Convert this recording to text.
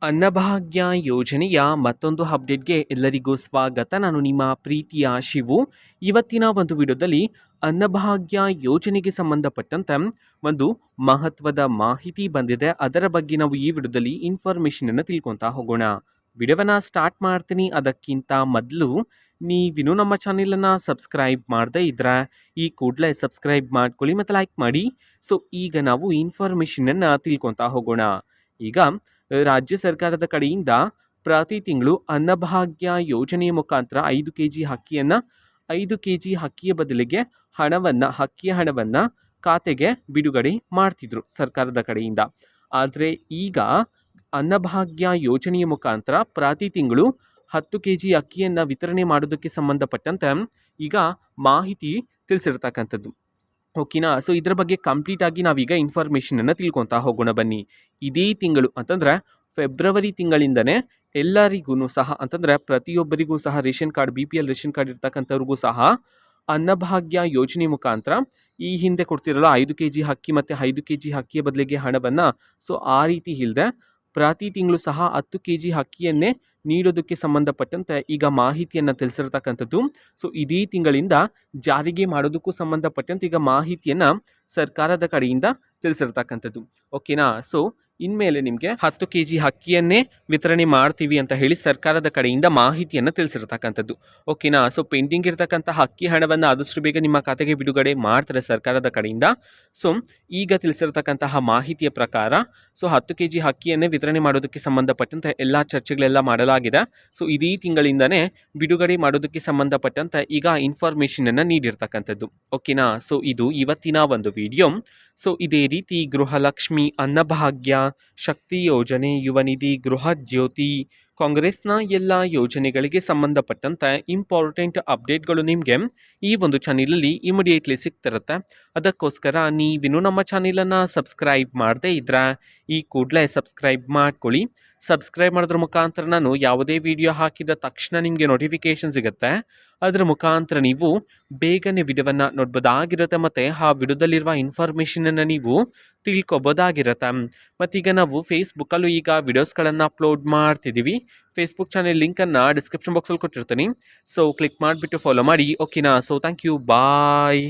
ಅನ್ನಭಾಗ್ಯ ಯೋಜನೆಯ ಮತ್ತೊಂದು ಅಪ್ಡೇಟ್ಗೆ ಎಲ್ಲರಿಗೂ ಸ್ವಾಗತ. ನಾನು ನಿಮ್ಮ ಪ್ರೀತಿಯ ಶಿವು. ಇವತ್ತಿನ ಒಂದು ವಿಡಿಯೋದಲ್ಲಿ ಅನ್ನಭಾಗ್ಯ ಯೋಜನೆಗೆ ಸಂಬಂಧಪಟ್ಟಂತೆ ಒಂದು ಮಹತ್ವದ ಮಾಹಿತಿ ಬಂದಿದೆ. ಅದರ ಬಗ್ಗೆ ನಾವು ಈ ವಿಡಿಯೋದಲ್ಲಿ ಇನ್ಫಾರ್ಮೇಷನನ್ನು ತಿಳ್ಕೊತಾ ಹೋಗೋಣ. ವಿಡಿಯೋವನ್ನು ಸ್ಟಾರ್ಟ್ ಮಾಡ್ತೀನಿ. ಅದಕ್ಕಿಂತ ಮೊದಲು ನೀವಿನ್ನೂ ನಮ್ಮ ಚಾನೆಲನ್ನು ಸಬ್ಸ್ಕ್ರೈಬ್ ಮಾಡದೇ ಇದ್ದರೆ ಈ ಕೂಡಲೇ ಸಬ್ಸ್ಕ್ರೈಬ್ ಮಾಡ್ಕೊಳ್ಳಿ ಮತ್ತು ಲೈಕ್ ಮಾಡಿ. ಸೊ ಈಗ ನಾವು ಇನ್ಫಾರ್ಮೇಷನನ್ನು ತಿಳ್ಕೊತಾ ಹೋಗೋಣ. ಈಗ ರಾಜ್ಯ ಸರ್ಕಾರದ ಕಡೆಯಿಂದ ಪ್ರತಿ ತಿಂಗಳು ಅನ್ನಭಾಗ್ಯ ಯೋಜನೆಯ ಮುಖಾಂತರ 5 kg ಅಕ್ಕಿಯನ್ನು 5 kg ಅಕ್ಕಿಯ ಬದಲಿಗೆ ಅಕ್ಕಿಯ ಹಣವನ್ನು ಖಾತೆಗೆ ಬಿಡುಗಡೆ ಮಾಡ್ತಿದ್ರು ಸರ್ಕಾರದ ಕಡೆಯಿಂದ. ಆದರೆ ಈಗ ಅನ್ನಭಾಗ್ಯ ಯೋಜನೆಯ ಮುಖಾಂತರ ಪ್ರತಿ ತಿಂಗಳು 10 kg ಅಕ್ಕಿಯನ್ನು ವಿತರಣೆ ಮಾಡೋದಕ್ಕೆ ಸಂಬಂಧಪಟ್ಟಂತೆ ಈಗ ಮಾಹಿತಿ ತಿಳಿಸಿರ್ತಕ್ಕಂಥದ್ದು. ಓಕೆನಾ. ಸೊ ಇದರ ಬಗ್ಗೆ ಕಂಪ್ಲೀಟ್ ಆಗಿ ನಾವೀಗ ಇನ್ಫಾರ್ಮೇಷನನ್ನು ತಿಳ್ಕೊತಾ ಹೋಗೋಣ ಬನ್ನಿ. ಇದೇ ತಿಂಗಳು ಅಂತಂದರೆ ಫೆಬ್ರವರಿ ತಿಂಗಳಿಂದನೇ ಎಲ್ಲರಿಗೂ ಸಹ ಅಂತಂದರೆ ಪ್ರತಿಯೊಬ್ಬರಿಗೂ ಸಹ ration card BPL ration card ಇರ್ತಕ್ಕಂಥವ್ರಿಗೂ ಸಹ ಅನ್ನಭಾಗ್ಯ ಯೋಜನೆ ಮುಖಾಂತರ ಈ ಹಿಂದೆ ಕೊಡ್ತಿರಲ್ಲ 5 kg ಅಕ್ಕಿ ಮತ್ತು 5 kg ಅಕ್ಕಿಯ ಬದಲಿಗೆ ಹಣವನ್ನು, ಸೊ ಆ ರೀತಿ ಇಲ್ಲದೆ ಪ್ರತಿ ತಿಂಗಳು ಸಹ 10 kg ಅಕ್ಕಿಯನ್ನೇ ನೀಡೋದಕ್ಕೆ ಸಂಬಂಧಪಟ್ಟಂತೆ ಈಗ ಮಾಹಿತಿಯನ್ನು ತಿಳಿಸಿರ್ತಕ್ಕಂಥದ್ದು. ಸೊ ಇದೇ ತಿಂಗಳಿಂದ ಜಾರಿಗೆ ಮಾಡೋದಕ್ಕೂ ಸಂಬಂಧಪಟ್ಟಂತೆ ಈಗ ಮಾಹಿತಿಯನ್ನು ಸರ್ಕಾರದ ಕಡೆಯಿಂದ ತಿಳಿಸಿರ್ತಕ್ಕಂಥದ್ದು. ಓಕೆನಾ. ಸೊ ಇನ್ಮೇಲೆ ನಿಮಗೆ 10 kg ಅಕ್ಕಿಯನ್ನೇ ವಿತರಣೆ ಮಾಡ್ತೀವಿ ಅಂತ ಹೇಳಿ ಸರ್ಕಾರದ ಕಡೆಯಿಂದ ಮಾಹಿತಿಯನ್ನು ತಿಳಿಸಿರ್ತಕ್ಕಂಥದ್ದು. ಓಕೆನಾ. ಸೊ ಪೆಂಡಿಂಗ್ ಇರತಕ್ಕಂತಹ ಅಕ್ಕಿ ಹಣವನ್ನು ಆದಷ್ಟು ಬೇಗ ನಿಮ್ಮ ಖಾತೆಗೆ ಬಿಡುಗಡೆ ಮಾಡ್ತಾರೆ ಸರ್ಕಾರದ ಕಡೆಯಿಂದ. ಸೊ ಈಗ ತಿಳಿಸಿರ್ತಕ್ಕಂತಹ ಮಾಹಿತಿಯ ಪ್ರಕಾರ ಸೊ 10 kg ಅಕ್ಕಿಯನ್ನೇ ವಿತರಣೆ ಮಾಡೋದಕ್ಕೆ ಸಂಬಂಧಪಟ್ಟಂತೆ ಎಲ್ಲ ಚರ್ಚೆಗಳೆಲ್ಲ ಮಾಡಲಾಗಿದೆ. ಸೊ ಇದೇ ತಿಂಗಳಿಂದನೇ ಬಿಡುಗಡೆ ಮಾಡೋದಕ್ಕೆ ಸಂಬಂಧಪಟ್ಟಂತೆ ಈಗ ಇನ್ಫಾರ್ಮೇಷನನ್ನು ನೀಡಿರ್ತಕ್ಕಂಥದ್ದು. ಓಕೆನಾ. ಸೊ ಇದು ಇವತ್ತಿನ ಒಂದು ವಿಡಿಯೋ. ಸೊ ಇದೇ ರೀತಿ ಗೃಹಲಕ್ಷ್ಮಿ, ಅನ್ನಭಾಗ್ಯ, ಶಕ್ತಿ ಯೋಜನೆ, ಯುವ ನಿಧಿ, ಗೃಹ ಜ್ಯೋತಿ, ಕಾಂಗ್ರೆಸ್ನ ಎಲ್ಲ ಯೋಜನೆಗಳಿಗೆ ಸಂಬಂಧಪಟ್ಟಂತೆ ಇಂಪಾರ್ಟೆಂಟ್ ಅಪ್ಡೇಟ್ಗಳು ನಿಮಗೆ ಈ ಒಂದು ಚಾನಲಲ್ಲಿ ಇಮಿಡಿಯೇಟ್ಲಿ ಸಿಗ್ತಿರುತ್ತೆ. ಅದಕ್ಕೋಸ್ಕರ ನೀವಿನ್ನೂ ನಮ್ಮ ಚಾನಲನ್ನು ಸಬ್ಸ್ಕ್ರೈಬ್ ಮಾಡದೇ ಇದ್ದರೆ ಈ ಕೂಡಲೇ ಸಬ್ಸ್ಕ್ರೈಬ್ ಮಾಡ್ಕೊಳ್ಳಿ. ಸಬ್ಸ್ಕ್ರೈಬ್ ಮಾಡೋದ್ರ ಮುಖಾಂತರ ನಾನು ಯಾವುದೇ ವಿಡಿಯೋ ಹಾಕಿದ ತಕ್ಷಣ ನಿಮಗೆ ನೋಟಿಫಿಕೇಷನ್ ಸಿಗುತ್ತೆ. ಅದರ ಮುಖಾಂತರ ನೀವು ಬೇಗನೆ ವಿಡಿಯೋವನ್ನು ನೋಡ್ಬೋದಾಗಿರುತ್ತೆ ಮತ್ತು ಆ ವಿಡಿಯೋದಲ್ಲಿರುವ ಇನ್ಫಾರ್ಮೇಷನನ್ನು ನೀವು ತಿಳ್ಕೊಬೋದಾಗಿರುತ್ತೆ. ಮತ್ತೀಗ ನಾವು ಫೇಸ್ಬುಕ್ಕಲ್ಲೂ ಈಗ ವಿಡಿಯೋಸ್ಗಳನ್ನು ಅಪ್ಲೋಡ್ ಮಾಡ್ತಿದ್ದೀವಿ. ಫೇಸ್ಬುಕ್ ಚಾನೆಲ್ ಲಿಂಕನ್ನು ಡಿಸ್ಕ್ರಿಪ್ಷನ್ ಬಾಕ್ಸಲ್ಲಿ ಕೊಟ್ಟಿರ್ತೀನಿ. ಸೊ ಕ್ಲಿಕ್ ಮಾಡಿಬಿಟ್ಟು ಫಾಲೋ ಮಾಡಿ. ಓಕೆನಾ. So thank you. ಬಾಯ್.